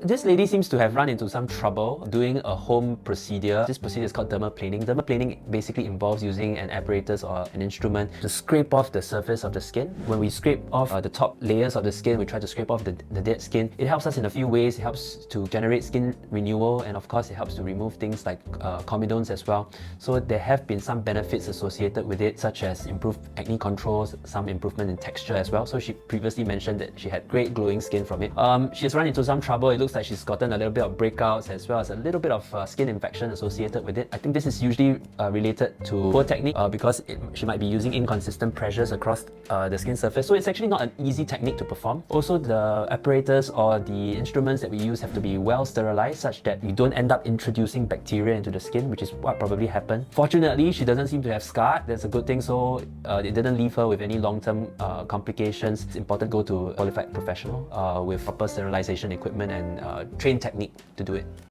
this lady seems to have run into some trouble doing a home procedure. This procedure is called dermaplaning. Dermaplaning basically involves using an apparatus or an instrument to scrape off the surface of the skin. When we scrape off the top layers of the skin, we try to scrape off the dead skin. It helps us in a few ways. It helps to generate skin renewal, and of course it helps to remove things like comedones as well. So there have been some benefits associated with it, such as improved acne controls, some improvement in texture as well. So she previously mentioned that she had great glowing skin from it. She's run into some trouble. It looks like she's gotten a little bit of breakouts as well as a little bit of skin infection associated with it. I think this is usually related to poor technique because she might be using inconsistent pressures across the skin surface. So it's actually not an easy technique to perform. Also, the apparatus or the instruments that we use have to be well sterilized such that you don't end up introducing bacteria into the skin, which is what probably happened. Fortunately, she doesn't seem to have scar. That's a good thing. So it didn't leave her with any long-term complications. It's important to go to a qualified professional with proper sterilization equipment and trained technique to do it.